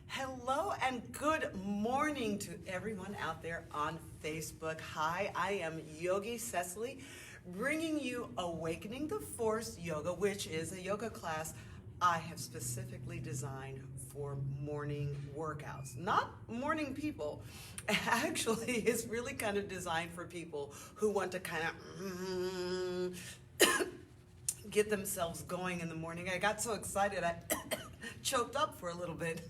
Hello and good morning to everyone out there on Facebook. Hi, I am Yogi Cecily, bringing you Awakening the Force Yoga, which is a yoga class I have specifically designed for morning workouts. Not morning people. Actually, it's really kind of designed for people who want to kind of get themselves going in the morning. I got so excited I choked up for a little bit.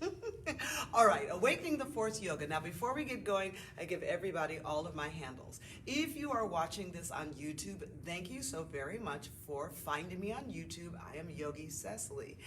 All right, Awakening the Force Yoga. Now, before we get going, I give everybody all of my handles. If you are watching this on YouTube, thank you so very much for finding me on YouTube. I am Yogi Cecily.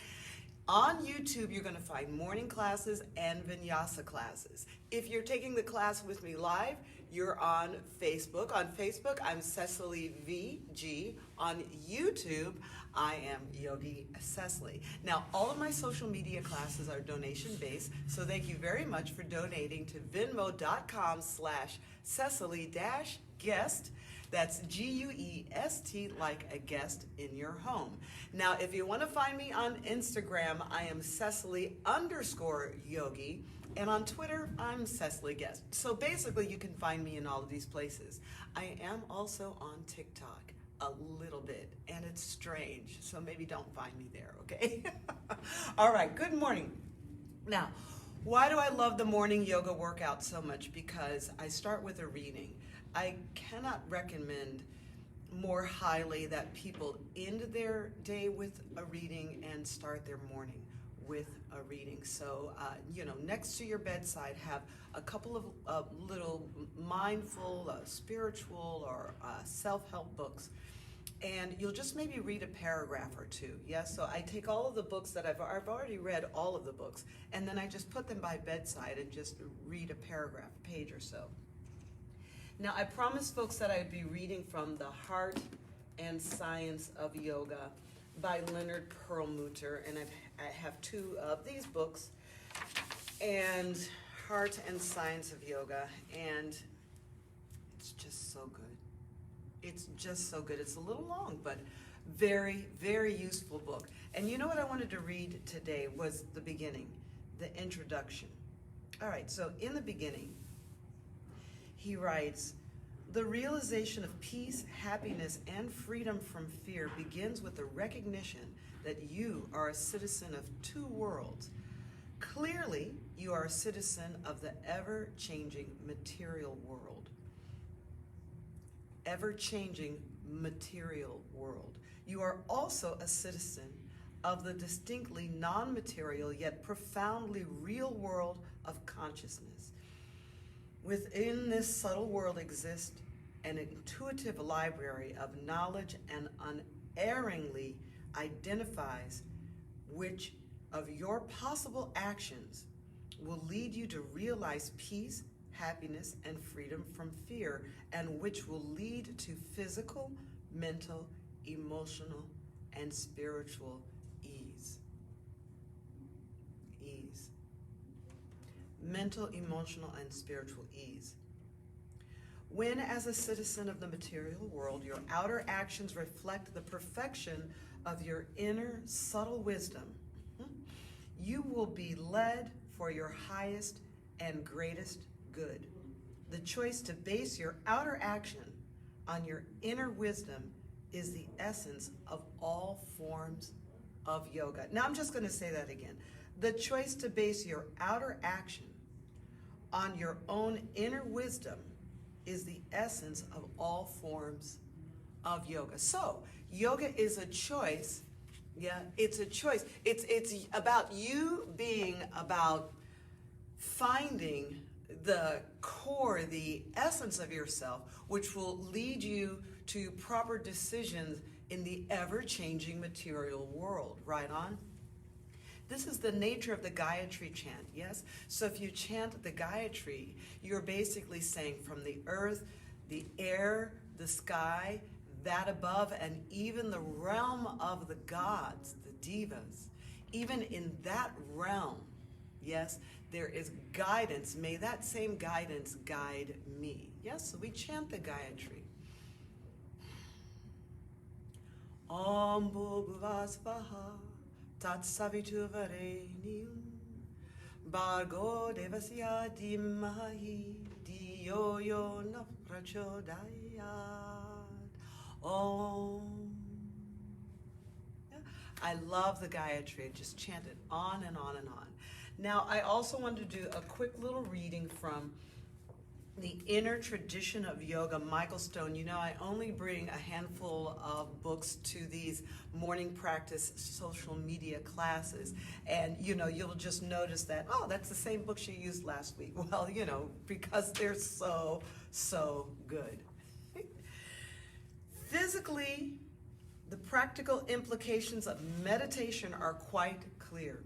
On YouTube, you're going to find morning classes and vinyasa classes. If you're taking the class with me live, you're on Facebook. On Facebook, I'm Cecily VG. On YouTube, I am Yogi Cecily. Now, all of my social media classes are donation-based, so thank you very much for donating to venmo.com/Cecily-guest. That's Guest, like a guest in your home. Now, if you want to find me on Instagram, I am Cecily_Yogi. And on Twitter, I'm Cecily Guest. So basically, you can find me in all of these places. I am also on TikTok a little bit, and it's strange. So maybe don't find me there, okay? All right, good morning. Now, why do I love the morning yoga workout so much? Because I start with a reading. I cannot recommend more highly that people end their day with a reading and start their morning with a reading. So, next to your bedside, have a couple of little mindful, spiritual, or self-help books. And you'll just maybe read a paragraph or two. Yes, so I take all of the books that I've already read, all of the books, and then I just put them by bedside and just read a paragraph, a page or so. Now, I promised folks that I'd be reading from The Heart and Science of Yoga by Leonard Perlmutter, and I have two of these books, and Heart and Science of Yoga, and it's just so good. It's just so good. It's a little long, but very, very useful book. And you know what I wanted to read today was the beginning, the introduction. All right, so in the beginning, he writes, "The realization of peace, happiness, and freedom from fear begins with the recognition that you are a citizen of two worlds. Clearly, you are a citizen of the ever-changing material world. Ever-changing material world. You are also a citizen of the distinctly non-material yet profoundly real world of consciousness. Within this subtle world exists an intuitive library of knowledge and unerringly identifies which of your possible actions will lead you to realize peace, happiness, and freedom from fear, and which will lead to physical, mental, emotional, and spiritual ease." Ease. Mental, emotional, and spiritual ease. When, as a citizen of the material world, your outer actions reflect the perfection of your inner subtle wisdom, you will be led for your highest and greatest good. The choice to base your outer action on your inner wisdom is the essence of all forms of yoga. Now, I'm just going to say that again. The choice to base your outer action on your own inner wisdom is the essence of all forms of yoga. So, yoga is a choice. Yeah, it's a choice. It's about you being about finding the core, the essence of yourself, which will lead you to proper decisions in the ever-changing material world. Right on? This is the nature of the Gayatri chant, yes? So if you chant the Gayatri, you're basically saying from the earth, the air, the sky, that above, and even the realm of the gods, the devas, even in that realm, yes, there is guidance. May that same guidance guide me. Yes, so we chant the Gayatri. Om Bhurvasvaha Tat Savituvarenyam Bhargo devasya dhimahi dhiyo yo na prachodayat. Om. Yeah. I love the Gayatri. Just chant it on and on and on. Now, I also want to do a quick little reading from The Inner Tradition of Yoga, Michael Stone. You know, I only bring a handful of books to these morning practice social media classes. And, you know, you'll just notice that, oh, that's the same book she used last week. Well, you know, because they're so, so good. Physically, the practical implications of meditation are quite clear.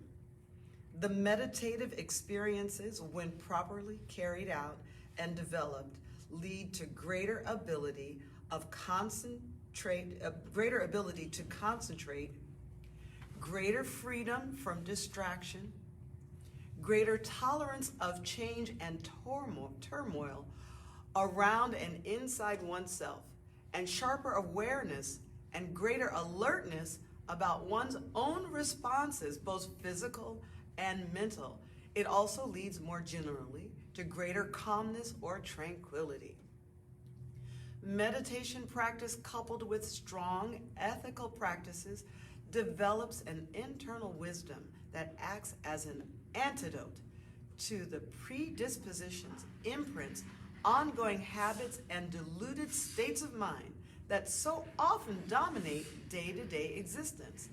The meditative experiences, when properly carried out and developed, lead to greater ability to concentrate, greater freedom from distraction, greater tolerance of change and turmoil around and inside oneself, and sharper awareness and greater alertness about one's own responses, both physical and mental. It also leads more generally to greater calmness or tranquility. Meditation practice coupled with strong ethical practices develops an internal wisdom that acts as an antidote to the predispositions, imprints, ongoing habits, and deluded states of mind that so often dominate day-to-day existence.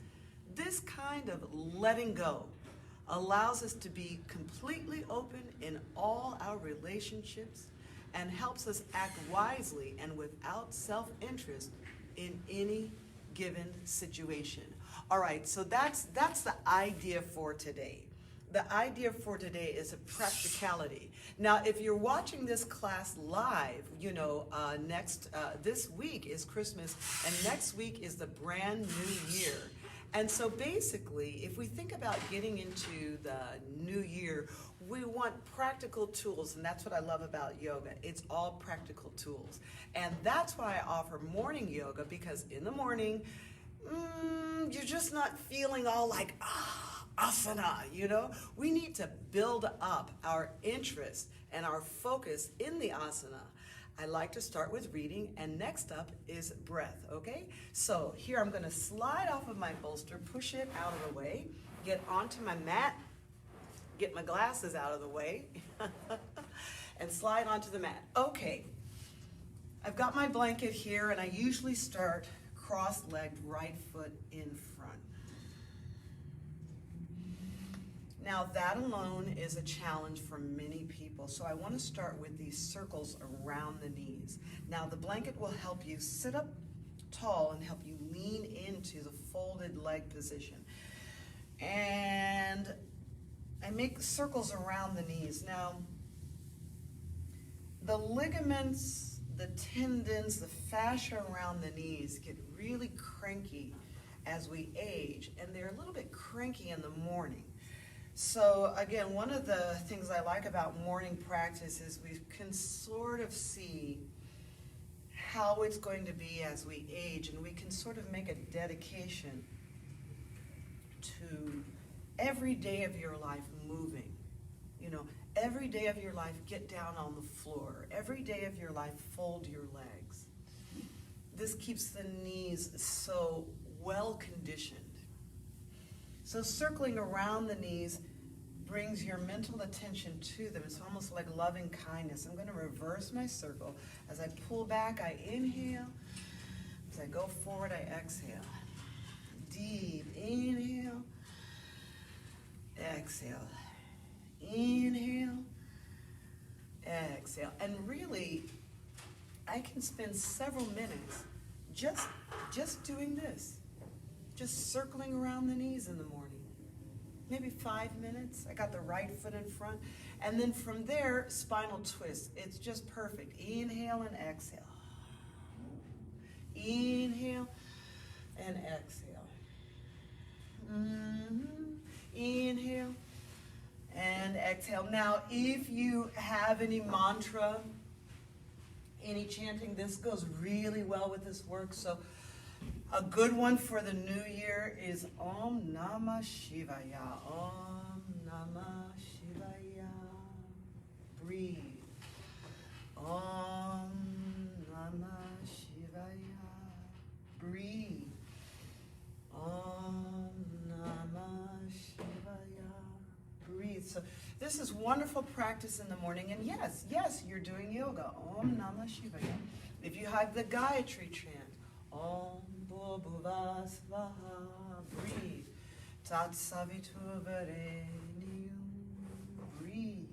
This kind of letting go allows us to be completely open in all our relationships and helps us act wisely and without self-interest in any given situation. All right, so that's the idea for today. The idea for today is a practicality. Now, if you're watching this class live, you know, this week is Christmas, and next week is the brand new year. And so basically, if we think about getting into the new year, we want practical tools, and that's what I love about yoga. It's all practical tools. And that's why I offer morning yoga, because in the morning, you're just not feeling all like, asana, you know? We need to build up our interest and our focus in the asana. I like to start with reading, and next up is breath, okay? So here I'm gonna slide off of my bolster, push it out of the way, get onto my mat, get my glasses out of the way, and slide onto the mat. Okay, I've got my blanket here, and I usually start cross-legged, right foot in front. Now that alone is a challenge for many people, so I want to start with these circles around the knees. Now the blanket will help you sit up tall and help you lean into the folded leg position. And I make circles around the knees. Now the ligaments, the tendons, the fascia around the knees get really cranky as we age, and they're a little bit cranky in the morning. So again, one of the things I like about morning practice is we can sort of see how it's going to be as we age, and we can sort of make a dedication to every day of your life moving. You know, every day of your life, get down on the floor. Every day of your life, fold your legs. This keeps the knees so well conditioned. So circling around the knees brings your mental attention to them. It's almost like loving kindness. I'm going to reverse my circle. As I pull back, I inhale. As I go forward, I exhale. Deep inhale. Exhale. Inhale. Exhale. And really, I can spend several minutes just doing this. Just circling around the knees in the morning. Maybe 5 minutes. I got the right foot in front. And then from there, spinal twist. It's just perfect. Inhale and exhale. Inhale and exhale. Inhale and exhale. Now, if you have any mantra, any chanting, this goes really well with this work. So a good one for the new year is Om Namah Shivaya. Om Namah Shivaya. breathe. So this is wonderful practice in the morning. And yes, yes, you're doing yoga. Om Namah Shivaya. If you have the Gayatri chant, Om Bhurбhuvah Svaha, breathe. Tat Savitur Varenyam, breathe.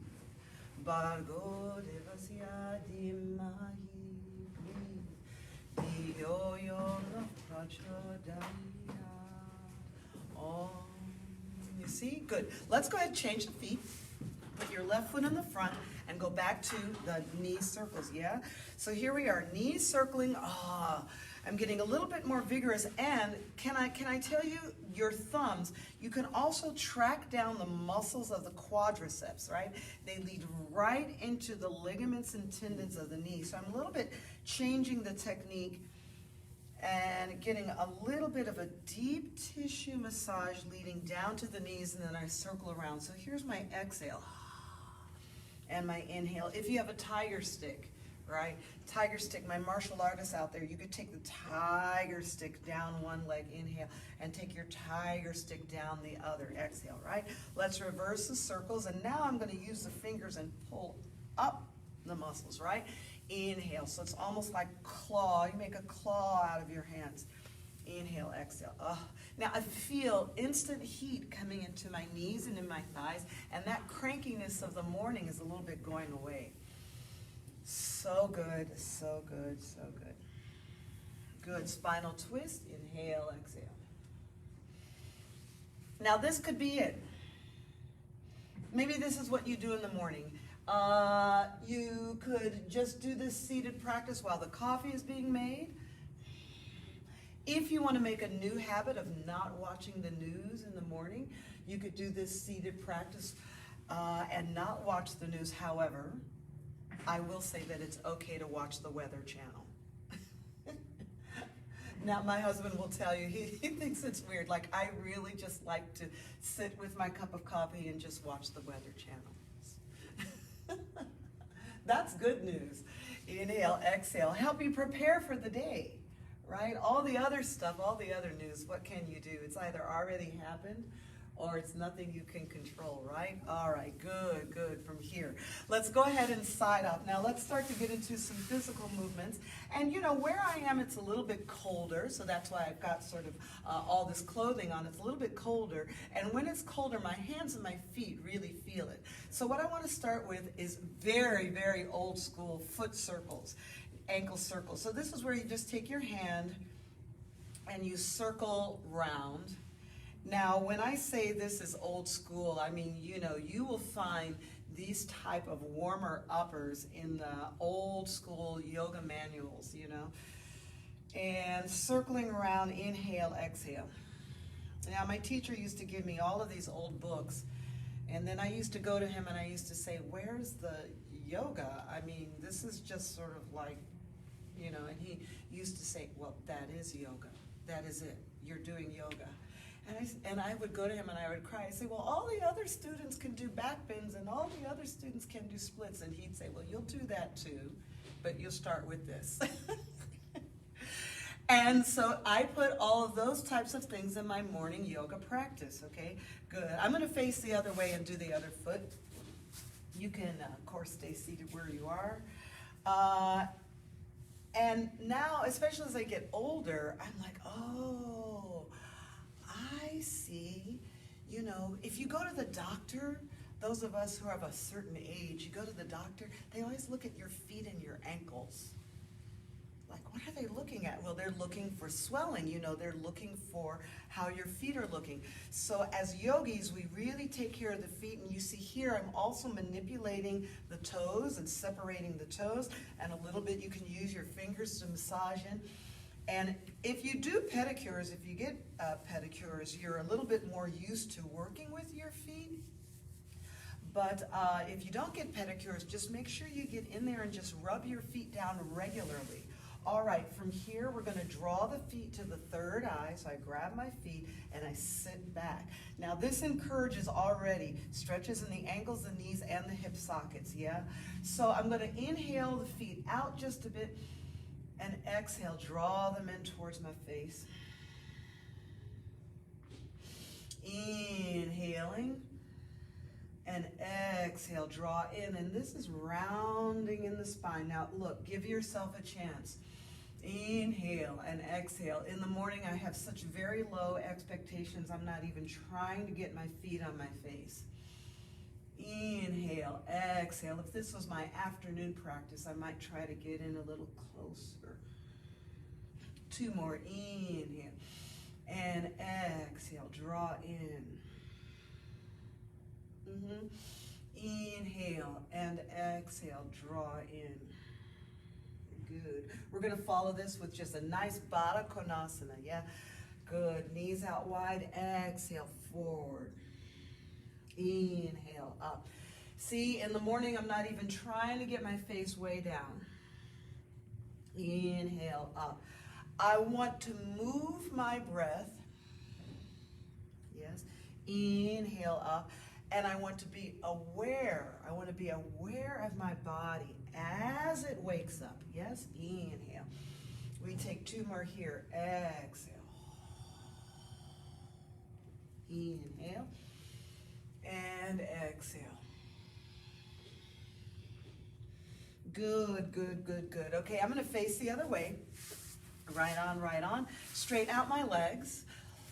Bhargo Devasya Dhimahi, breathe. Dhiyo Yo Nah Prachodaya. Om. You see? Good. Let's go ahead and change the feet. Put your left foot in the front and go back to the knee circles, yeah? So here we are, knees circling. I'm getting a little bit more vigorous. And can I tell you, your thumbs, you can also track down the muscles of the quadriceps, right? They lead right into the ligaments and tendons of the knee. So I'm a little bit changing the technique and getting a little bit of a deep tissue massage leading down to the knees, and then I circle around. So here's my exhale and my inhale. If you have a tiger stick, right? Tiger stick, my martial artists out there, you could take the tiger stick down one leg, inhale, and take your tiger stick down the other, exhale, right? Let's reverse the circles, and now I'm going to use the fingers and pull up the muscles, right? Inhale, so it's almost like claw. You make a claw out of your hands. Inhale, exhale. Now I feel instant heat coming into my knees and in my thighs, and that crankiness of the morning is a little bit going away. So good, so good, so good. Good, spinal twist, inhale, exhale. Now this could be it. Maybe this is what you do in the morning. You could just do this seated practice while the coffee is being made. If you want to make a new habit of not watching the news in the morning, you could do this seated practice and not watch the news. However, I will say that it's okay to watch the Weather Channel. Now, my husband will tell you, he thinks it's weird. Like, I really just like to sit with my cup of coffee and just watch the Weather Channel. That's good news. Inhale, exhale. Help you prepare for the day, right? All the other stuff, all the other news, what can you do? It's either already happened or it's nothing you can control, right? All right, good, good. From here, let's go ahead and side up. Now let's start to get into some physical movements. And you know, where I am, it's a little bit colder, so that's why I've got sort of all this clothing on. It's a little bit colder, and when it's colder, my hands and my feet really feel it. So what I want to start with is very, very old school foot circles, ankle circles. So this is where you just take your hand and you circle round. Now, when I say this is old school, I mean, you know, you will find these type of warmer uppers in the old school yoga manuals, you know. And circling around, inhale, exhale. Now, my teacher used to give me all of these old books, and then I used to go to him and I used to say, where's the yoga? I mean, this is just sort of like, you know, and he used to say, well, that is yoga. That is it. You're doing yoga. And I would go to him and I would cry. I'd say, well, all the other students can do back bends and all the other students can do splits. And he'd say, well, you'll do that too, but you'll start with this. And so I put all of those types of things in my morning yoga practice, okay? Good. I'm going to face the other way and do the other foot. You can, of course, stay seated where you are. And now, especially as I get older, I'm like, oh, I see. You know, if you go to the doctor, those of us who are of a certain age, you go to the doctor, they always look at your feet and your ankles. Like, what are they looking at? Well, they're looking for swelling, you know, they're looking for how your feet are looking. So as yogis, we really take care of the feet, and you see here, I'm also manipulating the toes and separating the toes, and a little bit you can use your fingers to massage in. And if you do pedicures, if you get pedicures, you're a little bit more used to working with your feet. But if you don't get pedicures, just make sure you get in there and just rub your feet down regularly. All right, from here, we're going to draw the feet to the third eye. So I grab my feet and I sit back. Now, this encourages already stretches in the ankles, the knees, and the hip sockets, yeah? So I'm going to inhale the feet out just a bit and exhale, draw them in towards my face. Inhaling and exhale, draw in. And this is rounding in the spine. Now look, give yourself a chance. Inhale and exhale. In the morning, I have such very low expectations. I'm not even trying to get my feet on my face. Inhale, exhale. If this was my afternoon practice, I might try to get in a little closer. 2 more. Inhale and exhale. Draw in. Inhale and exhale. Draw in. Good. We're going to follow this with just a nice Padigasana. Yeah. Good. Knees out wide. Exhale, forward. Inhale, up. See, in the morning, I'm not even trying to get my face way down. Inhale, up. I want to move my breath. Yes. Inhale, up. And I want to be aware. I want to be aware of my body as it wakes up. Yes. Inhale. We take 2 more here. Exhale. Inhale. And exhale. Good, good, good, good. Okay, I'm going to face the other way. Right on, right on. Straighten out my legs.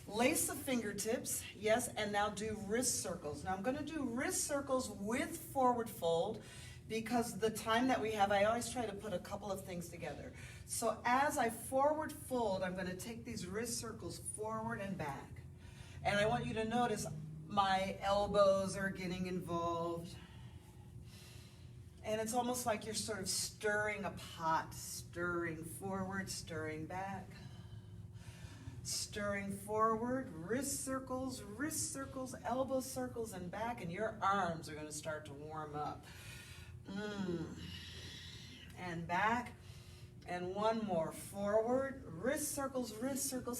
Lace the fingertips. Yes, and now do wrist circles. Now I'm going to do wrist circles with forward fold because the time that we have, I always try to put a couple of things together. So as I forward fold, I'm going to take these wrist circles forward and back. And I want you to notice my elbows are getting involved. And it's almost like you're sort of stirring a pot, stirring forward, stirring back, stirring forward, wrist circles, elbow circles, and back, and your arms are going to start to warm up. And back, and 1 more, forward, wrist circles,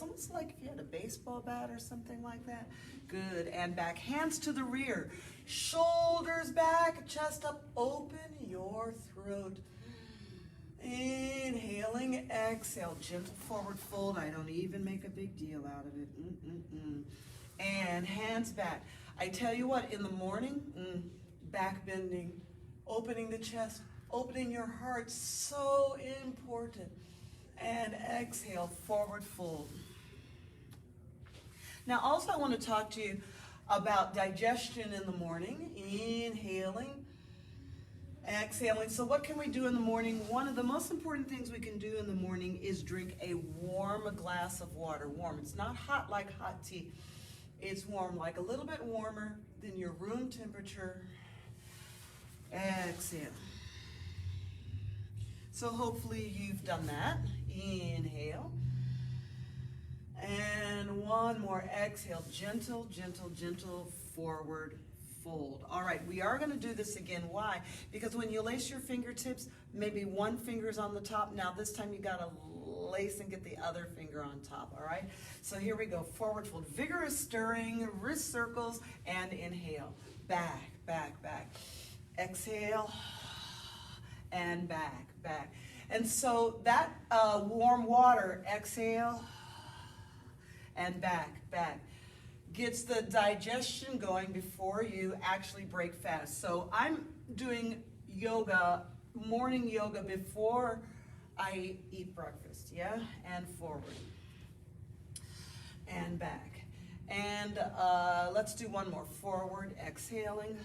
almost like if you had a baseball bat or something like that. Good, and back, hands to the rear, shoulders back, chest up, open your throat. Inhaling, exhale, gentle forward fold. I don't even make a big deal out of it. And hands back. I tell you what, in the morning, back bending, opening the chest, opening your heart, so important. And exhale, forward fold. Now also I want to talk to you about digestion in the morning. Inhaling, exhaling. So what can we do in the morning? One of the most important things we can do in the morning is drink a warm glass of water. Warm. It's not hot like hot tea. It's warm, like a little bit warmer than your room temperature. Exhale. So hopefully you've done that. Inhale. And 1 more. Exhale. Gentle, gentle, gentle forward fold. All right, we are going to do this again. Why? Because when you lace your fingertips, maybe 1 finger's on the top. Now this time you got to lace and get the other finger on top. All right? So here we go. Forward fold. Vigorous stirring, wrist circles, and inhale. Back, back, back. Exhale. And back, back. And so that warm water, exhale, and back, back, gets the digestion going before you actually break fast. So I'm doing yoga, morning yoga, before I eat breakfast, yeah? And forward, and back. And let's do 1 more. Forward, exhaling,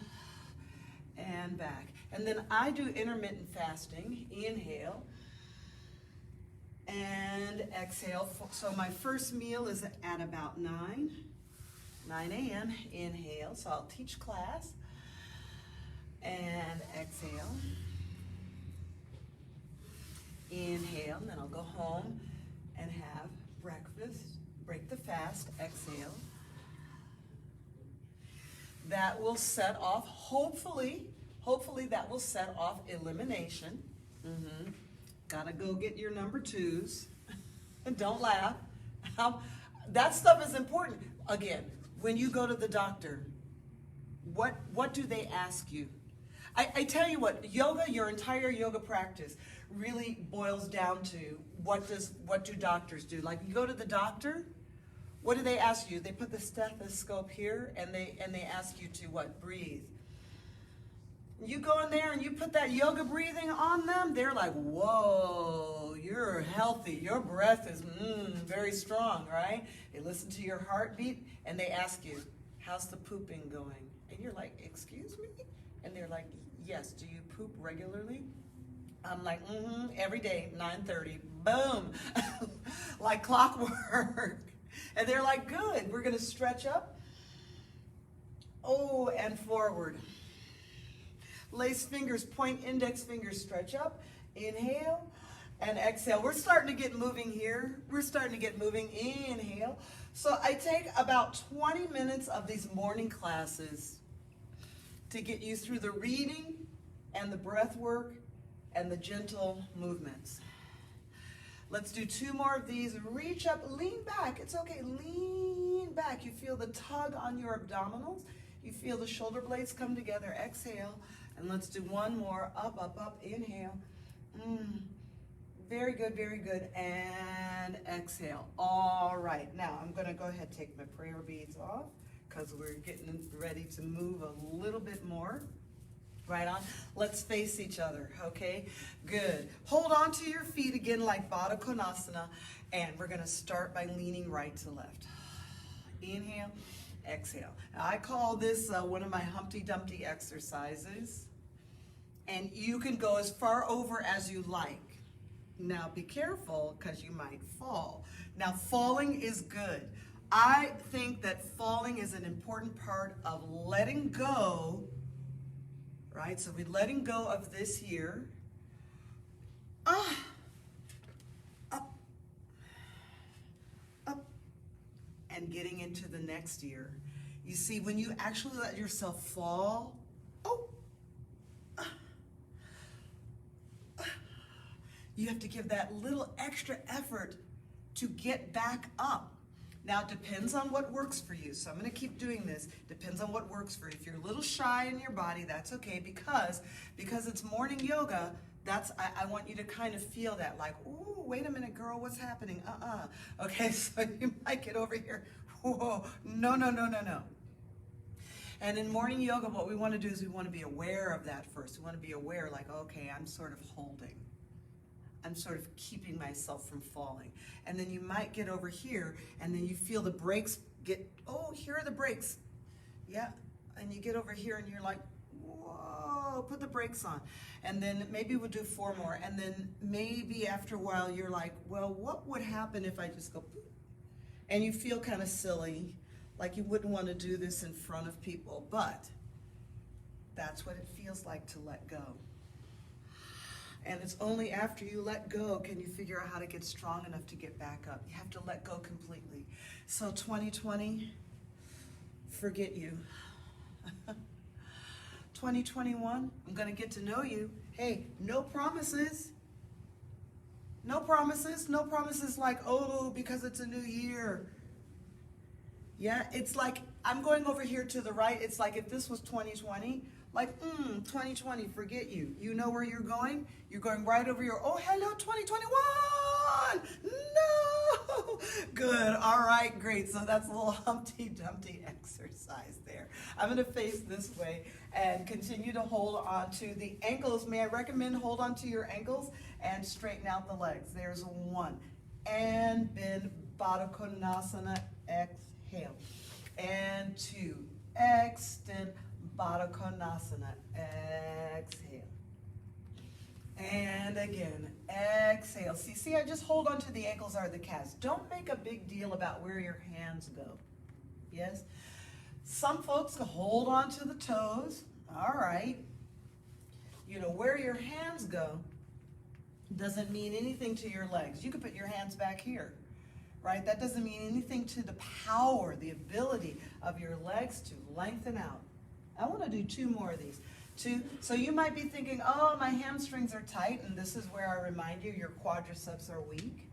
and back. And then I do intermittent fasting. Inhale and exhale. So my first meal is at about 9 a.m. Inhale. So I'll teach class. And exhale. Inhale. And then I'll go home and have breakfast. Break the fast. Exhale. That will set off, hopefully that will set off elimination. Gotta go get your number 2s. And don't laugh. That stuff is important. Again, when you go to the doctor, what do they ask you? I tell you what, yoga, your entire yoga practice really boils down to what do doctors do? Like you go to the doctor, what do they ask you? They put the stethoscope here and they ask you to what? Breathe. You go in there and you put that yoga breathing on them, they're like, whoa, you're healthy. Your breath is very strong, right? They listen to your heartbeat and they ask you, how's the pooping going? And you're like, excuse me? And they're like, yes, do you poop regularly? I'm like, every day, 9:30, boom, like clockwork. And they're like, good, we're gonna stretch up. Oh, and forward. Lace fingers, point index fingers, stretch up. Inhale and exhale. We're starting to get moving here. We're starting to get moving. Inhale. So I take about 20 minutes of these morning classes to get you through the reading and the breath work and the gentle movements. Let's do 2 more of these. Reach up, lean back. It's okay, lean back. You feel the tug on your abdominals. You feel the shoulder blades come together. Exhale. And let's do 1 more. Up, up, up. Inhale. Very good, very good. And exhale. All right. Now, I'm going to go ahead and take my prayer beads off because we're getting ready to move a little bit more. Right on. Let's face each other, okay? Good. Hold on to your feet again like Padigasana. And we're going to start by leaning right to left. Inhale. Exhale. Now, I call this one of my Humpty Dumpty exercises, and you can go as far over as you like. Now be careful because you might fall. Now falling is good. I think that falling is an important part of letting go, right? So we're letting go of this here. Up, and getting into the next year. You see, when you actually let yourself fall, you have to give that little extra effort to get back up. Now, it depends on what works for you. So I'm going to keep doing this. Depends on what works for you. If you're a little shy in your body, that's okay, because it's morning yoga. I want you to kind of feel that, like, ooh, wait a minute, girl, what's happening? Okay, so you might get over here. Whoa, no. And in morning yoga, what we want to do is we want to be aware of that first. We want to be aware, like, okay, I'm sort of holding. I'm sort of keeping myself from falling. And then you might get over here, and then you feel the brakes here are the brakes. Yeah, and you get over here, and you're like, whoa, put the brakes on. And then maybe we'll do 4 more. And then maybe after a while, you're like, well, what would happen if I just go, boop? And you feel kind of silly, like you wouldn't want to do this in front of people, but that's what it feels like to let go. And it's only after you let go can you figure out how to get strong enough to get back up. You have to let go completely. So 2020, forget you. 2021, I'm going to get to know you. Hey, no promises. No promises. No promises like, oh, because it's a new year. Yeah, it's like, I'm going over here to the right. It's like if this was 2020, like, 2020, forget you. You know where you're going? You're going right over here. Oh, hello, 2021. No. Good. All right, great. So that's a little Humpty Dumpty exercise there. I'm going to face this way and continue to hold on to the ankles. May I recommend hold on to your ankles and straighten out the legs. There's 1. And bend, Padigasana, exhale. And 2, extend, Padigasana, exhale. And again, exhale. See, I just hold on to the ankles or the calves. Don't make a big deal about where your hands go. Yes? Some folks hold on to the toes. All right. You know, where your hands go doesn't mean anything to your legs. You could put your hands back here, right? That doesn't mean anything to the power, the ability of your legs to lengthen out. I want to do 2 more of these. 2. So you might be thinking, oh, my hamstrings are tight, and this is where I remind you your quadriceps are weak.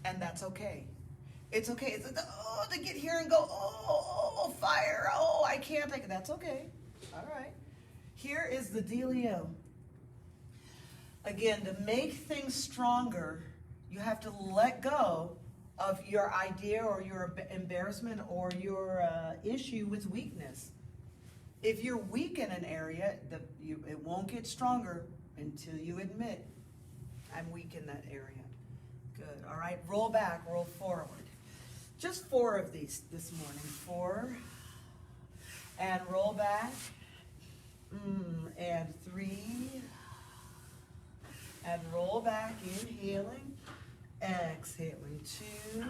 And that's okay. It's okay. It's to get here and go, oh, fire, oh, I can't take it. That's okay. All right. Here is the dealio. Again, to make things stronger, you have to let go of your idea or your embarrassment or your issue with weakness. If you're weak in an area, it won't get stronger until you admit, I'm weak in that area. Good. All right. Roll back, roll forward. Just 4 of these this morning. 4. And roll back. And 3. And roll back, inhaling, exhaling. 2.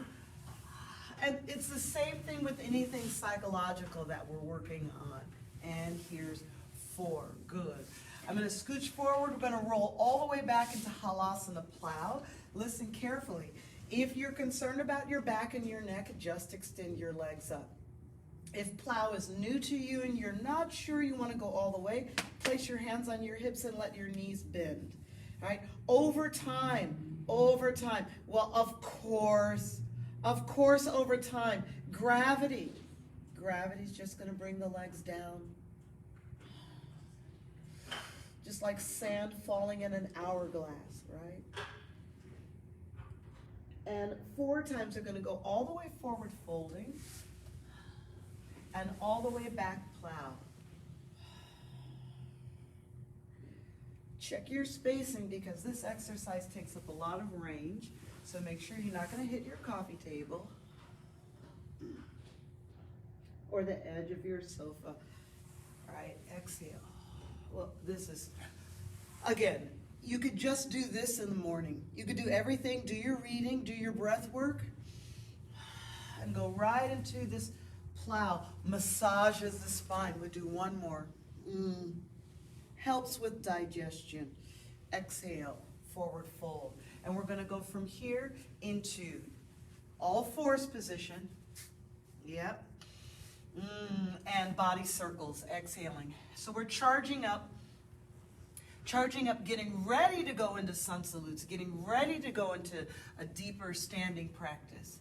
And it's the same thing with anything psychological that we're working on. And here's 4. Good. I'm going to scooch forward. We're going to roll all the way back into Halasana Plow. Listen carefully. If you're concerned about your back and your neck, just extend your legs up. If Plow is new to you and you're not sure you want to go all the way, place your hands on your hips and let your knees bend. All right? Over time. Well, of course, over time. Gravity's just going to bring the legs down. Just like sand falling in an hourglass, right? And 4 times are going to go all the way forward, folding, and all the way back, plow. Check your spacing because this exercise takes up a lot of range, so make sure you're not going to hit your coffee table or the edge of your sofa. All right, exhale. Well, this is, again, you could just do this in the morning. You could do everything, do your reading, do your breath work, and go right into this plow. Massages the spine. We'll do one more. Helps with digestion. Exhale, forward fold. And we're going to go from here into all 4s position. Yep. And body circles, exhaling. So we're charging up, getting ready to go into sun salutes, getting ready to go into a deeper standing practice.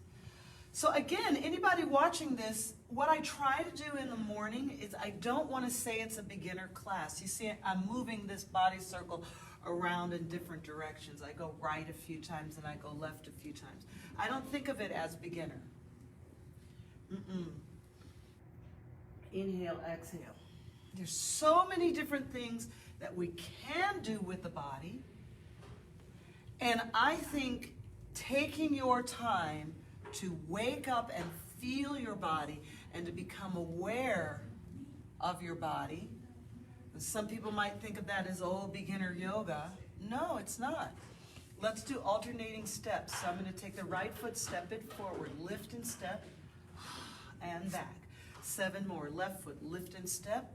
So again, anybody watching this, what I try to do in the morning is I don't want to say it's a beginner class. You see, I'm moving this body circle around in different directions. I go right a few times and I go left a few times. I don't think of it as beginner. Inhale, exhale. There's so many different things that we can do with the body. And I think taking your time to wake up and feel your body and to become aware of your body. Some people might think of that as old beginner yoga. No, it's not. Let's do alternating steps. So I'm going to take the right foot, step it forward, lift and step, and back. 7 more. Left foot, lift and step,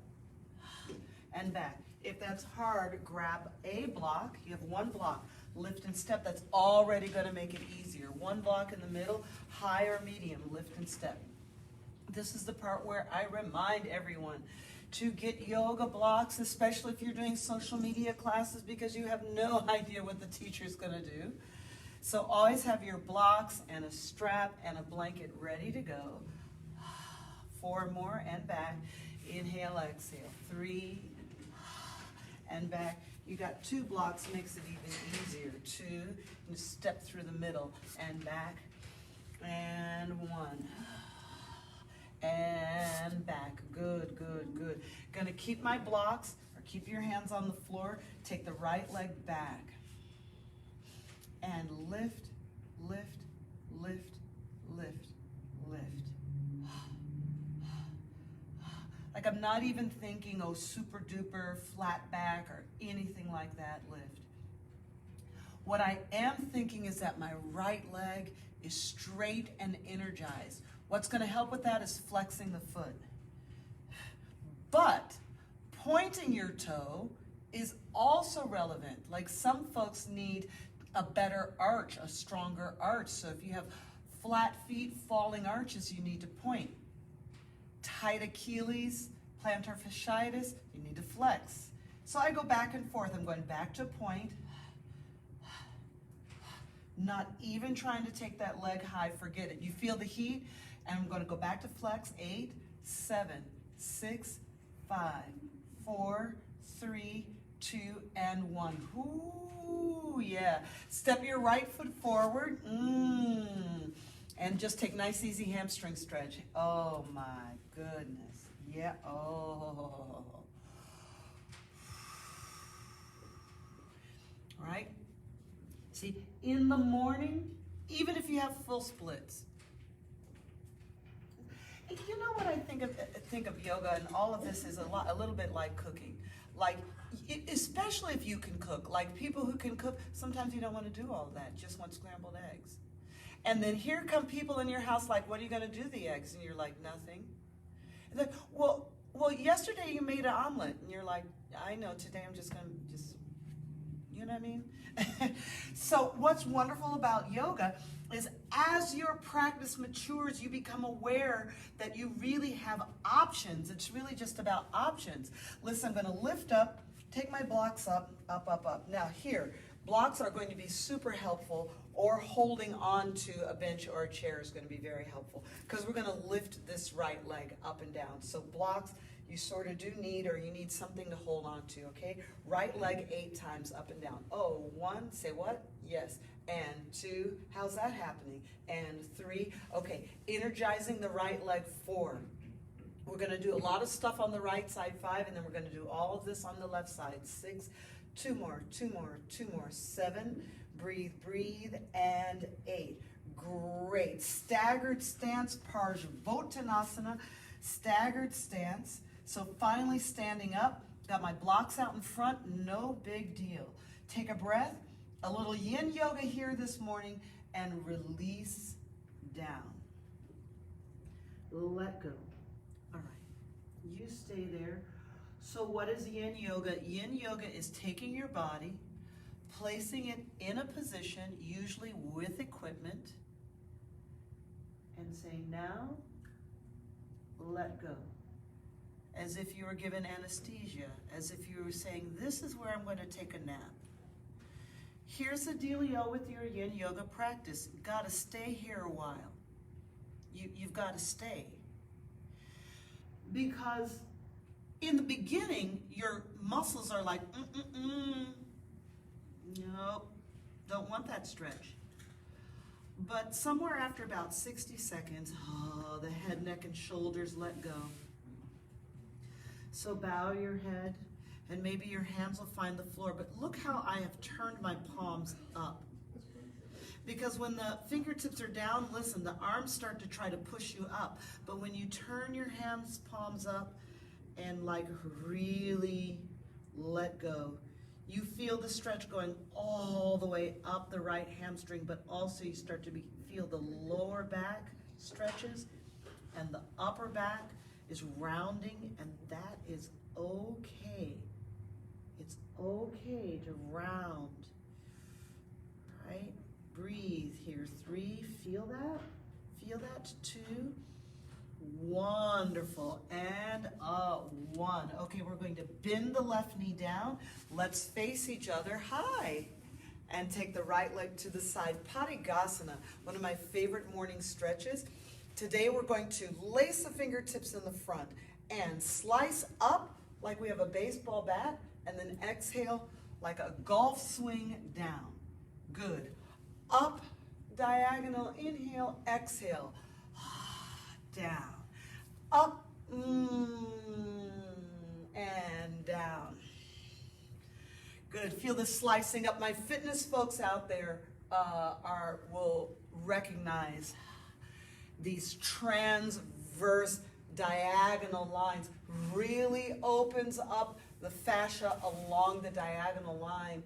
and back. If that's hard, grab a block. You have 1 block. Lift and step. That's already going to make it easier. 1 block in the middle, high or medium, lift and step. This is the part where I remind everyone to get yoga blocks, especially if you're doing social media classes, because you have no idea what the teacher's going to do. So always have your blocks and a strap and a blanket ready to go. 4 more and back. Inhale, exhale. 3 and back. You got 2 blocks, makes it even easier. 2, you step through the middle and back. And 1. And back. Good, good, good. Gonna keep my blocks, or keep your hands on the floor. Take the right leg back. And lift, lift, lift, lift, lift. Like I'm not even thinking, oh, super duper flat back or anything like that, lift. What I am thinking is that my right leg is straight and energized. What's going to help with that is flexing the foot. But pointing your toe is also relevant. Like some folks need a better arch, a stronger arch. So if you have flat feet, falling arches, you need to point. Tight Achilles, plantar fasciitis, you need to flex. So I go back and forth. I'm going back to a point, not even trying to take that leg high, forget it. You feel the heat, and I'm going to go back to flex. 8, 7, 6, 5, 4, 3, 2, and 1. Ooh, yeah. Step your right foot forward. And just take nice, easy hamstring stretch. Oh, my goodness. Yeah. Oh. in the morning, even if you have full splits. You know what I think of yoga, and all of this is a little bit like cooking. Like, especially if you can cook. Like people who can cook, sometimes you don't want to do all of that. You just want scrambled eggs. And then here come people in your house like, what are you going to do the eggs? And you're like, nothing. And then, well, yesterday you made an omelet. And you're like, I know, today I'm just going to you know what I mean? So what's wonderful about yoga is as your practice matures, you become aware that you really have options. It's really just about options. Listen, I'm going to lift up, take my blocks up, up, up, up. Now here, blocks are going to be super helpful, or holding on to a bench or a chair is going to be very helpful, because we're going to lift this right leg up and down. So blocks, you sort of do need, or you need something to hold on to, okay? Right leg 8 times up and down. Oh, 1, say what? Yes. And 2, how's that happening? And 3, okay, energizing the right leg 4. We're going to do a lot of stuff on the right side, 5, and then we're going to do all of this on the left side, 6, 2 more, 2 more, 2 more, 7, breathe, breathe, and 8. Great. Staggered stance, Prasarita, staggered stance. So finally standing up, got my blocks out in front, no big deal. Take a breath, a little yin yoga here this morning, and release down. Let go. All right, you stay there. So what is yin yoga? Yin yoga is taking your body, placing it in a position, usually with equipment, and saying, now, let go. As if you were given anesthesia, as if you were saying, this is where I'm going to take a nap. Here's the dealio with your yin yoga practice. You've got to stay here a while. You've got to stay. Because in the beginning, your muscles are like, nope, don't want that stretch. But somewhere after about 60 seconds, the head, neck, and shoulders let go. So bow your head, and maybe your hands will find the floor, but look how I have turned my palms up. Because when the fingertips are down, listen, the arms start to try to push you up. But when you turn your hands, palms up, and like really let go, you feel the stretch going all the way up the right hamstring, but also you start to feel the lower back stretches, and the upper back is rounding, and that is okay. It's okay to round, right? Breathe here, 3, feel that? Feel that, 2, wonderful, and 1. Okay, we're going to bend the left knee down. Let's face each other, hi, and take the right leg to the side. Padigasana, one of my favorite morning stretches. Today we're going to lace the fingertips in the front and slice up like we have a baseball bat, and then exhale like a golf swing down. Good. Up, diagonal, inhale, exhale, down. Up, and down. Good. Feel the slicing up. My fitness folks out there will recognize these transverse diagonal lines. Really opens up the fascia along the diagonal line.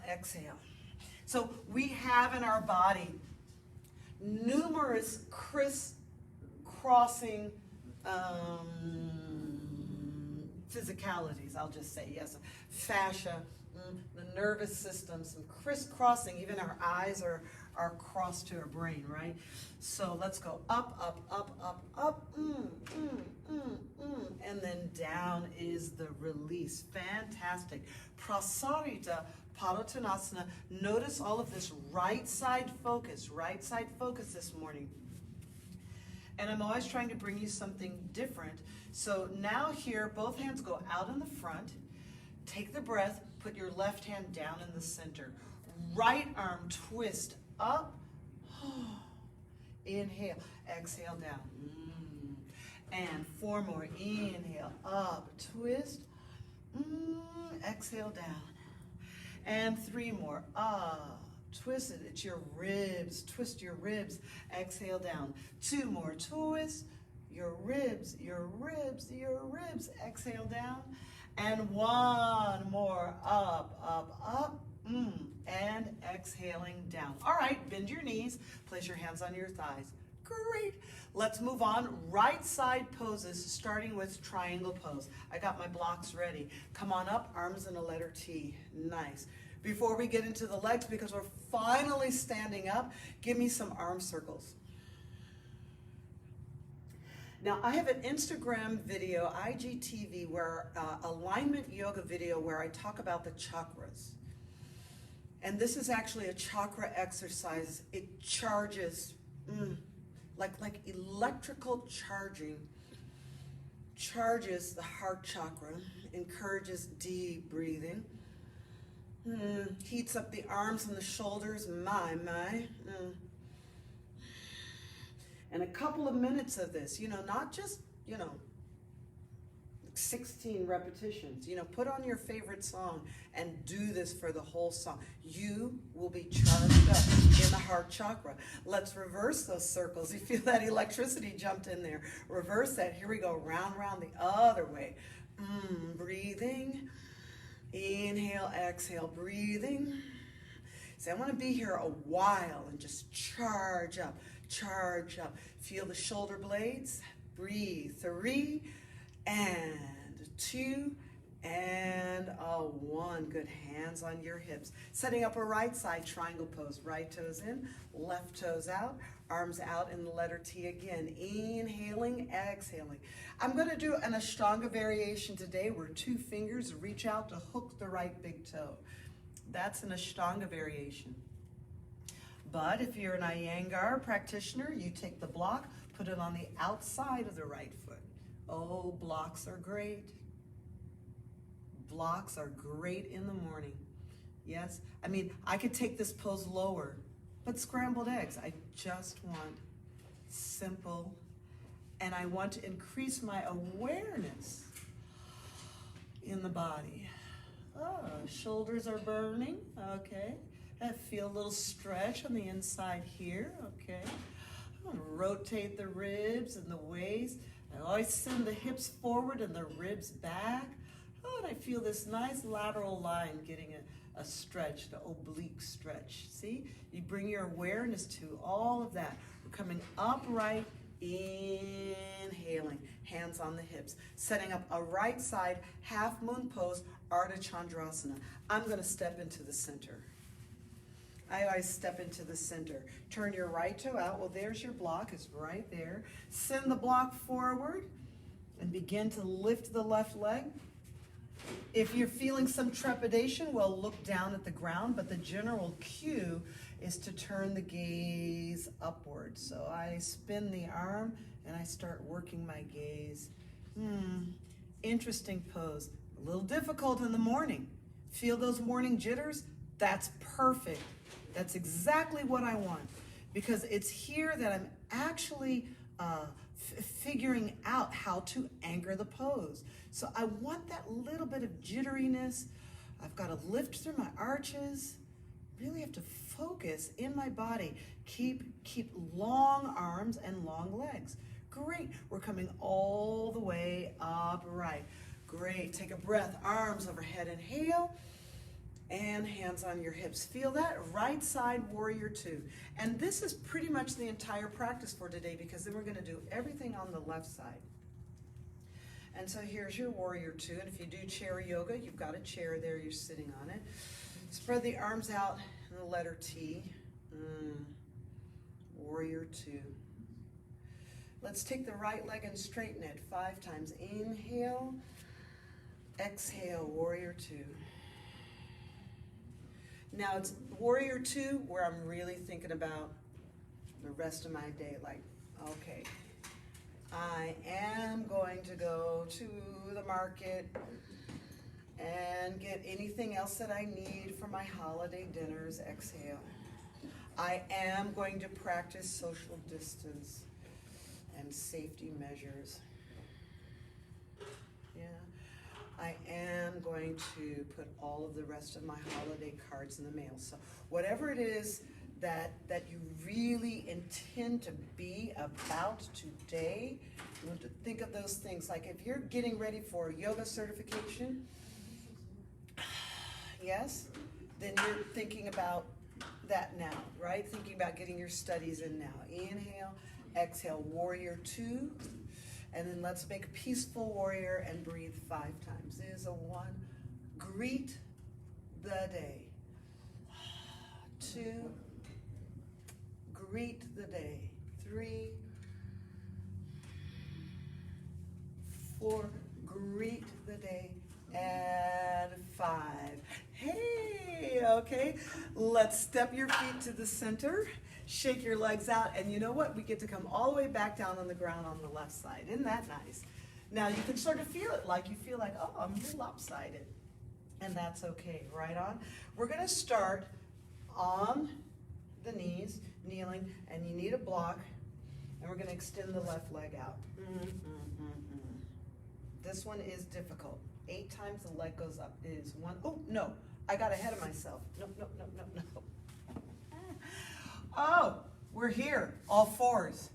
Exhale. So we have in our body numerous crisscrossing physicalities, I'll just say, yes. Fascia, the nervous system, some crisscrossing. Even our eyes are crossed to our brain, right? So let's go up, up, up, up, up, and then down is the release. Fantastic. Prasarita Padantanasana. Notice all of this right side focus this morning. And I'm always trying to bring you something different. So now here, both hands go out in the front. Take the breath, put your left hand down in the center. Right arm twist up. Inhale, exhale down. And 4 more. Inhale, up, twist. Exhale down. And 3 more. Up, Twist it. It's your ribs. Twist your ribs. Exhale down. 2 more. Twist your ribs, your ribs, your ribs. Exhale down. And 1 more. Up, up, up. And exhaling down. All right, bend your knees. Place your hands on your thighs. Great. Let's move on. Right side poses, starting with triangle pose. I got my blocks ready. Come on up, arms in a letter T. Nice. Before we get into the legs, because we're finally standing up, give me some arm circles. Now, I have an Instagram video, IGTV, where alignment yoga video where I talk about the chakras. And this is actually a chakra exercise. It charges, like electrical charging, charges the heart chakra, encourages deep breathing, heats up the arms and the shoulders, my. And a couple of minutes of this, not just, 16 repetitions. Put on your favorite song and do this for the whole song. You will be charged up in the heart chakra. Let's reverse those circles. You feel that electricity jumped in there. Reverse that. Here we go. Round, round the other way. Breathing. Inhale, exhale, breathing. See, I want to be here a while and just charge up, charge up. Feel the shoulder blades. Breathe. 3 and 2 and 1. Good. Hands on your hips. Setting up a right side triangle pose. Right toes in, left toes out, arms out in the letter T again. Inhaling, exhaling. I'm going to do an Ashtanga variation today where 2 fingers reach out to hook the right big toe. That's an Ashtanga variation. But if you're an Iyengar practitioner, you take the block, put it on the outside of the right foot. Oh, blocks are great. Blocks are great in the morning. Yes, I could take this pose lower, but scrambled eggs, I just want simple, and I want to increase my awareness in the body. Shoulders are burning, okay. I feel a little stretch on the inside here, okay. I'm gonna rotate the ribs and the waist. I always send the hips forward and the ribs back. And I feel this nice lateral line getting a stretch, the oblique stretch. See? You bring your awareness to all of that. We're coming upright, inhaling, hands on the hips. Setting up a right side half moon pose, Arda Chandrasana. I'm going to step into the center. I always step into the center. Turn your right toe out. Well, there's your block. It's right there. Send the block forward and begin to lift the left leg. If you're feeling some trepidation, well, look down at the ground, but the general cue is to turn the gaze upward. So I spin the arm and I start working my gaze. Interesting pose. A little difficult in the morning. Feel those morning jitters? That's perfect. That's exactly what I want, because it's here that I'm actually figuring out how to anchor the pose. So I want that little bit of jitteriness. I've got to lift through my arches. Really have to focus in my body. Keep long arms and long legs. Great. We're coming all the way upright. Great. Take a breath. Arms overhead. Inhale. And hands on your hips. Feel that? Right side warrior 2. And this is pretty much the entire practice for today, because then we're going to do everything on the left side. And so here's your warrior 2. And if you do chair yoga, you've got a chair there, you're sitting on it. Spread the arms out in the letter T. Warrior 2. Let's take the right leg and straighten it 5 times. Inhale. Exhale, warrior 2. Now it's warrior 2 where I'm really thinking about the rest of my day. Like, okay, I am going to go to the market and get anything else that I need for my holiday dinners. Exhale. I am going to practice social distance and safety measures. Yeah. I am going going to put all of the rest of my holiday cards in the mail. So whatever it is that you really intend to be about today, you want to think of those things. Like if you're getting ready for yoga certification, yes, then you're thinking about that now, right? Thinking about getting your studies in now. Inhale, exhale, warrior 2. And then let's make a peaceful warrior and breathe 5 times. Is a 1. Greet the day. 2. Greet the day. 3. 4. Greet the day. And 5. Hey, okay. Let's step your feet to the center. Shake your legs out, and you know what? We get to come all the way back down on the ground on the left side. Isn't that nice? Now you can sort of feel it, like you feel like, oh, I'm a little lopsided. And that's okay, right on. We're gonna start on the knees, kneeling, and you need a block, and we're gonna extend the left leg out. This one is difficult. 8 times the leg goes up. It is 1, oh, no, I got ahead of myself. No. Oh, we're here, all 4s.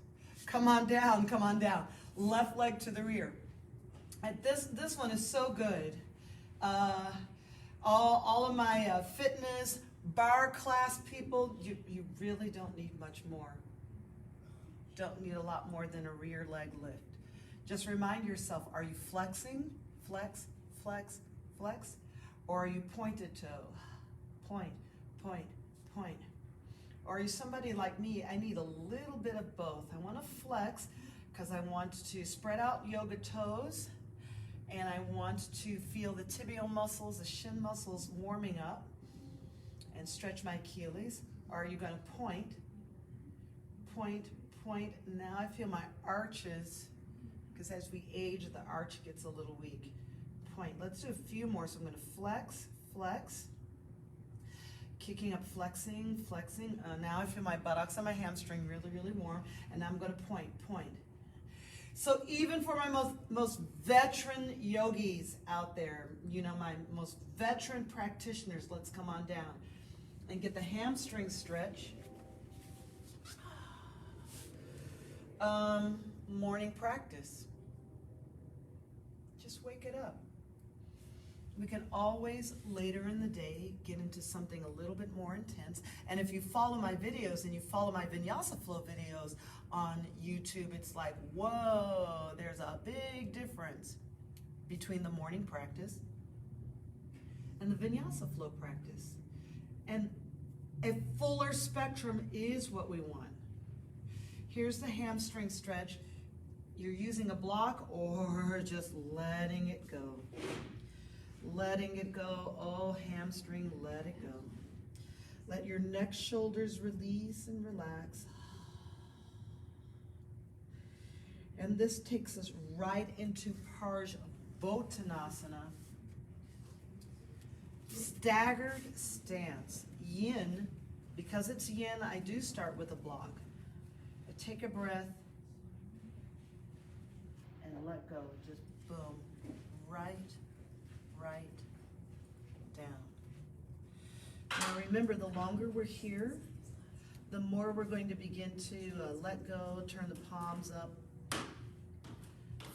Come on down, come on down. Left leg to the rear. And this one is so good. All of my fitness, bar class people, you really don't need much more. Don't need a lot more than a rear leg lift. Just remind yourself, are you flexing? Flex, flex, flex. Or are you pointed toe? Point, point, point. Or are you somebody like me? I need a little bit of both. I want to flex because I want to spread out yoga toes, and I want to feel the tibial muscles, the shin muscles warming up, and stretch my Achilles. Or are you going to point, point, point? Now I feel my arches, because as we age, the arch gets a little weak. Point. Let's do a few more. So I'm going to flex, flex. Kicking up, flexing, flexing. Now I feel my buttocks and my hamstring really, really warm. And now I'm going to point, point. So even for my most veteran yogis out there, you know, my most veteran practitioners, let's come on down and get the hamstring stretch. Morning practice. Just wake it up. We can always, later in the day, get into something a little bit more intense. And if you follow my videos and you follow my Vinyasa Flow videos on YouTube, it's like, whoa, there's a big difference between the morning practice and the Vinyasa Flow practice. And a fuller spectrum is what we want. Here's the hamstring stretch. You're using a block or just letting it go. Letting it go. Oh, hamstring, let it go. Let your neck, shoulders release and relax. And this takes us right into Padigasana. Staggered stance. Yin, because it's yin, I do start with a block. I take a breath and let go. Just boom. Right down. Now remember, the longer we're here, the more we're going to begin to let go, turn the palms up.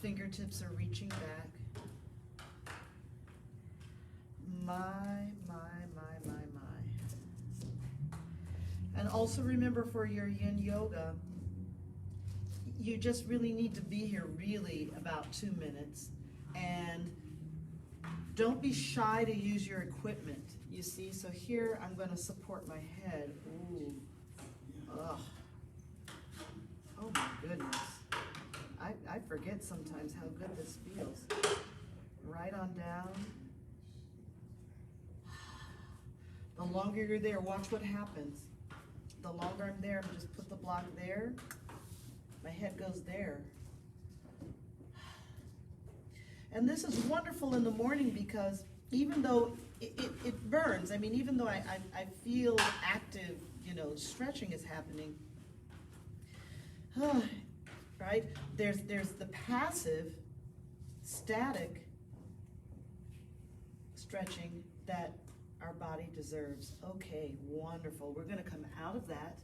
Fingertips are reaching back. My. And also remember, for your yin yoga, you just really need to be here really about 2 minutes. And don't be shy to use your equipment, you see. So here I'm going to support my head. Ooh. Ugh. Oh my goodness. I forget sometimes how good this feels. Right on down. The longer you're there, watch what happens. The longer I'm there, I'm just put the block there. My head goes there. And this is wonderful in the morning because even though it burns, I mean, even though I feel active, you know, stretching is happening, right? There's the passive, static stretching that our body deserves. Okay, wonderful. We're going to come out of that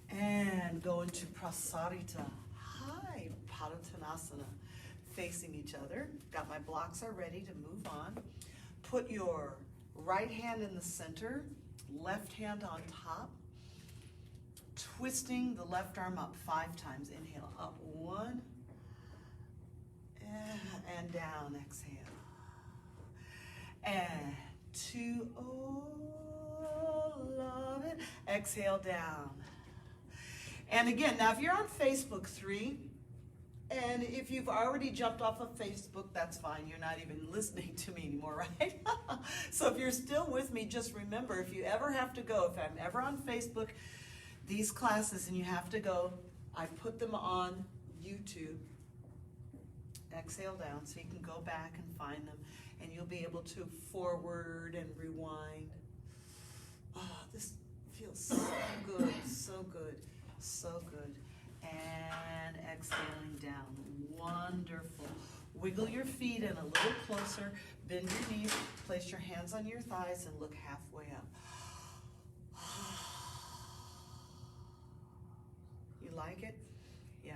and go into Prasarita Hi Padantanasana, facing each other. Got my blocks are ready to move on. Put your right hand in the center, left hand on top, twisting the left arm up 5 times. Inhale, up 1, and down, exhale. And 2, oh, love it. Exhale, down. And again, now if you're on Facebook, 3, and if you've already jumped off of Facebook, that's fine. You're not even listening to me anymore, right? So if you're still with me, just remember, if you ever have to go, if I'm ever on Facebook, these classes, and you have to go, I put them on YouTube. Exhale down so you can go back and find them, and you'll be able to forward and rewind. Oh, this feels so good, so good, so good. And exhaling down. Wonderful. Wiggle your feet in a little closer. Bend your knees. Place your hands on your thighs and look halfway up. You like it? Yeah,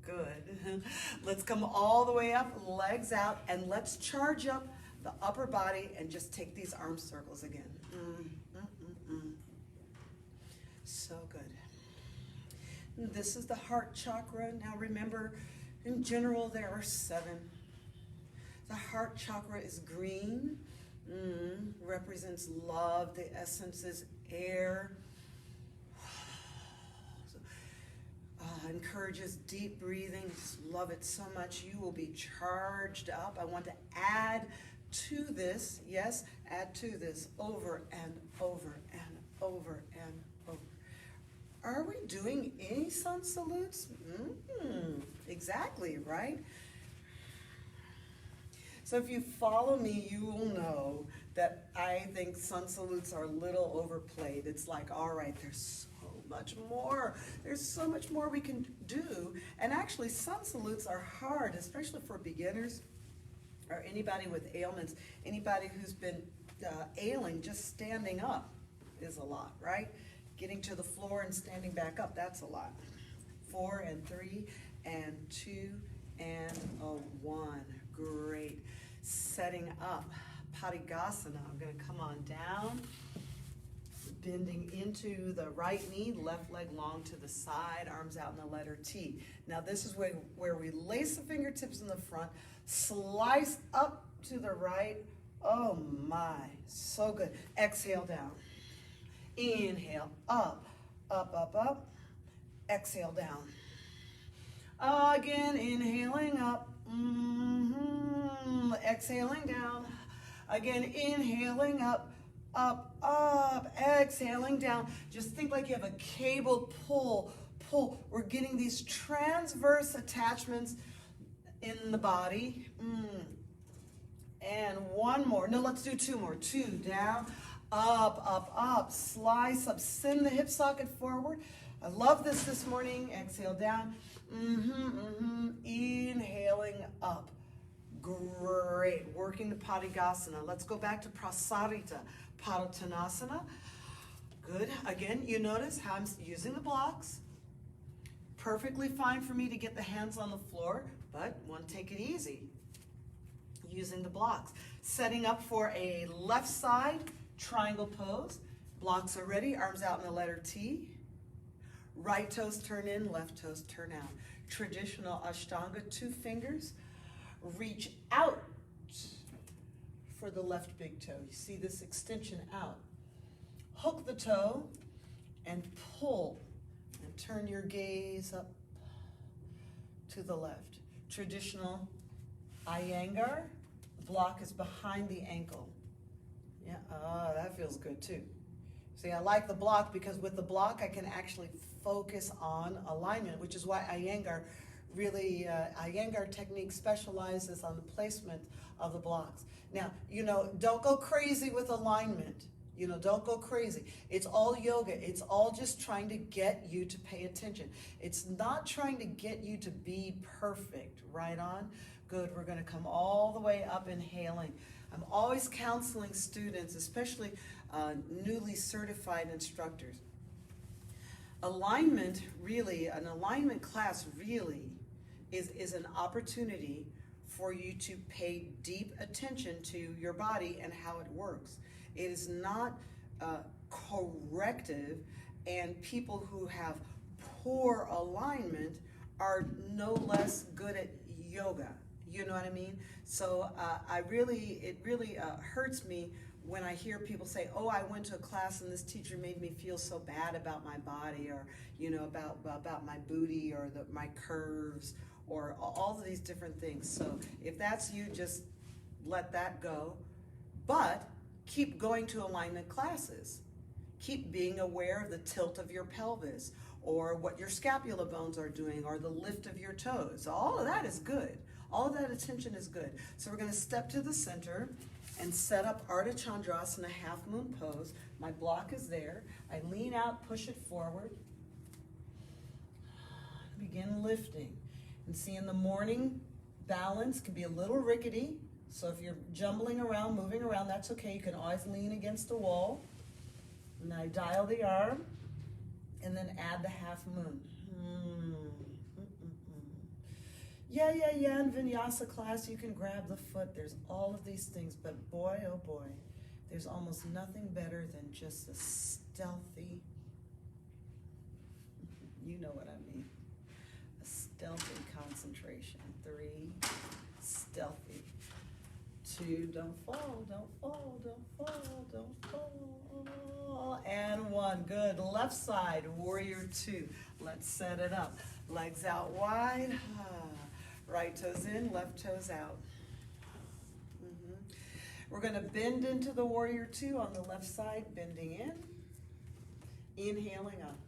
good. Let's come all the way up, legs out, and let's charge up the upper body and just take these arm circles again. So good. This is the heart chakra. Now remember, in general, there are 7. The heart chakra is green, represents love. The essence is air. Encourages deep breathing. Just love it so much. You will be charged up. I want to add to this, yes, add to this over and over and over and over. Are we doing any sun salutes? Exactly, right? So if you follow me, you will know that I think sun salutes are a little overplayed. It's like, all right, there's so much more. There's so much more we can do. And actually, sun salutes are hard, especially for beginners or anybody with ailments. Anybody who's been ailing, just standing up is a lot, right? Getting to the floor and standing back up, that's a lot. 4 and 3 and 2 and 1. Great. Setting up. Padigasana. I'm going to come on down. Bending into the right knee, left leg long to the side, arms out in the letter T. Now this is where we lace the fingertips in the front, slice up to the right. Oh my, so good. Exhale down. Inhale, up, up, up, up. Exhale down. Again, inhaling up. Exhaling down. Again, inhaling up, up, up. Exhaling down. Just think like you have a cable pull. We're getting these transverse attachments in the body. And 1 more. No, let's do 2 more. 2 down. Up, up, up, slice up, send the hip socket forward. I love this morning. Exhale down. Inhaling up. Great. Working the Padigasana. Let's go back to Prasarita Padantanasana. Good. Again, you notice how I'm using the blocks. Perfectly fine for me to get the hands on the floor, but want to take it easy. Using the blocks. Setting up for a left side triangle pose. Blocks are ready, arms out in the letter T. Right toes turn in, left toes turn out. Traditional Ashtanga, 2 fingers. Reach out for the left big toe. You see this extension out. Hook the toe and pull and turn your gaze up to the left. Traditional Iyengar, block is behind the ankle. Yeah, that feels good too. See, I like the block because with the block I can actually focus on alignment, which is why Iyengar really, Iyengar technique specializes on the placement of the blocks. Now, don't go crazy with alignment. Don't go crazy. It's all yoga. It's all just trying to get you to pay attention. It's not trying to get you to be perfect. Right on? Good. We're going to come all the way up, inhaling. I'm always counseling students, especially newly certified instructors. Alignment really, an alignment class really is an opportunity for you to pay deep attention to your body and how it works. It is not corrective, and people who have poor alignment are no less good at yoga. You know what I mean? So it really hurts me when I hear people say, "Oh, I went to a class and this teacher made me feel so bad about my body, or about my booty, or my curves, or all of these different things." So if that's you, just let that go. But keep going to alignment classes. Keep being aware of the tilt of your pelvis, or what your scapula bones are doing, or the lift of your toes. All of that is good. All of that attention is good. So we're going to step to the center and set up Arda Chandrasana, half moon pose. My block is there. I lean out, push it forward. Begin lifting. And see, in the morning, balance can be a little rickety. So if you're jumbling around, moving around, that's okay. You can always lean against the wall. And I dial the arm, and then add the half moon. Yeah, in vinyasa class you can grab the foot. There's all of these things, but boy, oh boy, there's almost nothing better than just a stealthy, you know what I mean, a stealthy concentration. 3, stealthy. 2, don't fall, don't fall, don't fall, don't fall. And 1, good. Left side, warrior 2. Let's set it up. Legs out wide. Right toes in, left toes out. We're going to bend into the warrior 2 on the left side, bending in. Inhaling up.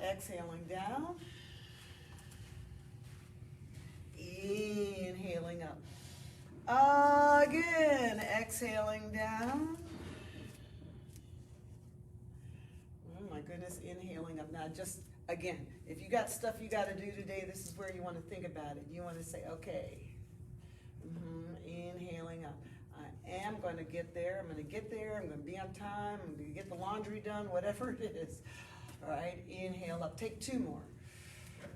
Exhaling down. Inhaling up. Again, exhaling down. Oh my goodness, inhaling up. Now just, again, if you got stuff you got to do today, this is where you want to think about it. You want to say, okay, inhaling up. I am going to get there. I'm going to get there. I'm going to be on time. I'm going to get the laundry done, whatever it is. All right, inhale up. Take 2 more.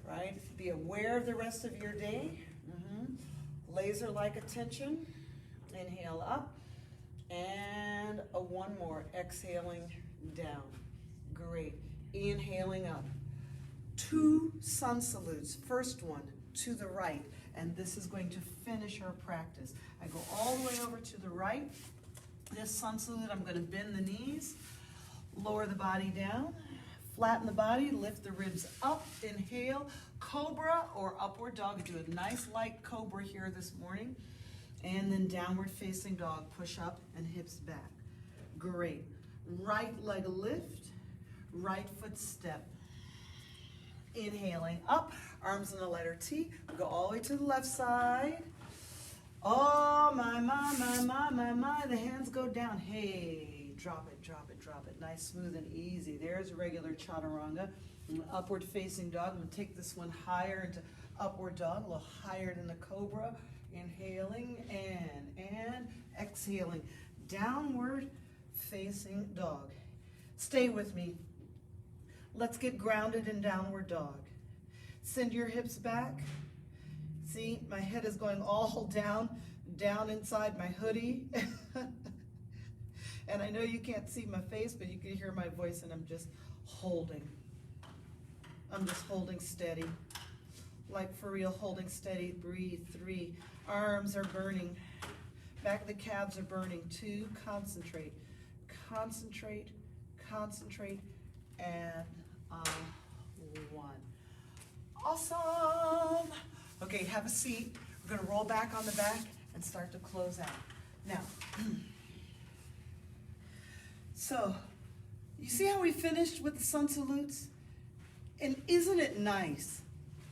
Right? Be aware of the rest of your day. Laser-like attention. Inhale up. And 1 more. Exhaling down. Great. Inhaling up. 2 sun salutes. First one to the right. And this is going to finish our practice. I go all the way over to the right. This sun salute, I'm going to bend the knees, lower the body down, flatten the body, lift the ribs up, inhale, cobra or upward dog. Do a nice light cobra here this morning. And then downward facing dog, push up and hips back. Great. Right leg lift, right foot step. Inhaling up, arms in the letter T. We go all the way to the left side. Oh, my, the hands go down. Hey, drop it, drop it, drop it. Nice, smooth, and easy. There's a regular chaturanga. Upward facing dog. I'm going to take this one higher into upward dog, a little higher than the cobra. Inhaling and exhaling. Downward facing dog. Stay with me. Let's get grounded in downward dog. Send your hips back. See, my head is going all down inside my hoodie. And I know you can't see my face, but you can hear my voice, and I'm just holding. I'm just holding steady. Like for real, holding steady. Breathe. 3. Arms are burning. Back of the calves are burning. 2. Concentrate. Concentrate. Concentrate. And 1. Awesome. Okay, have a seat. We're going to roll back on the back and start to close out. Now, so you see how we finished with the sun salutes? And isn't it nice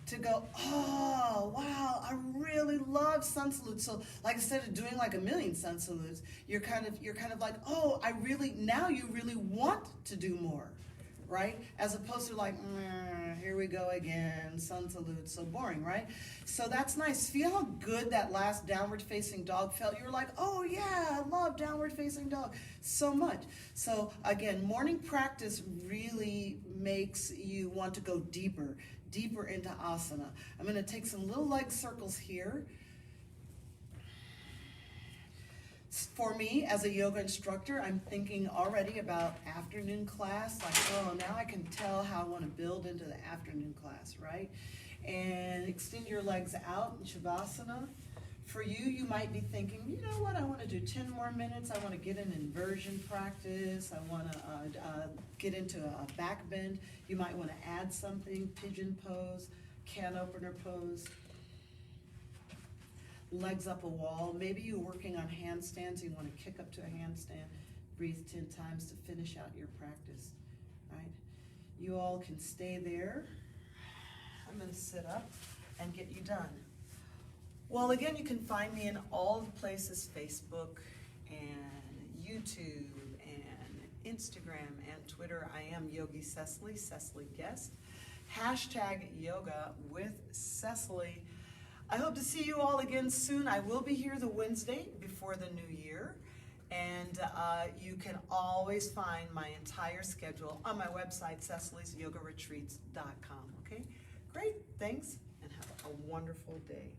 to go, oh, wow, I really love sun salutes. So like instead of doing like a million sun salutes, you're kind of like, oh, now you really want to do more. right? As opposed to like, here we go again, sun salute, so boring, right? So that's nice. Feel how good that last downward facing dog felt. You were like, oh yeah, I love downward facing dog so much. So again, morning practice really makes you want to go deeper into asana. I'm going to take some little leg circles here. For me, as a yoga instructor, I'm thinking already about afternoon class, like, oh, now I can tell how I want to build into the afternoon class, right? And extend your legs out in Shavasana. For you, you might be thinking, you know what, I want to do 10 more minutes. I want to get an inversion practice. I want to get into a back bend. You might want to add something, pigeon pose, can opener pose. Legs up a wall. Maybe you're working on handstands. You want to kick up to a handstand. Breathe 10 times to finish out your practice, right? You all can stay there. I'm going to sit up and get you done. Well, again, you can find me in all the places, Facebook and YouTube and Instagram and Twitter. I am Yogi Cecily, Cecily Guest. # yoga with Cecily. I hope to see you all again soon. I will be here the Wednesday before the new year. And you can always find my entire schedule on my website, cecilysyogaretreats.com. Okay? Great. Thanks, and have a wonderful day.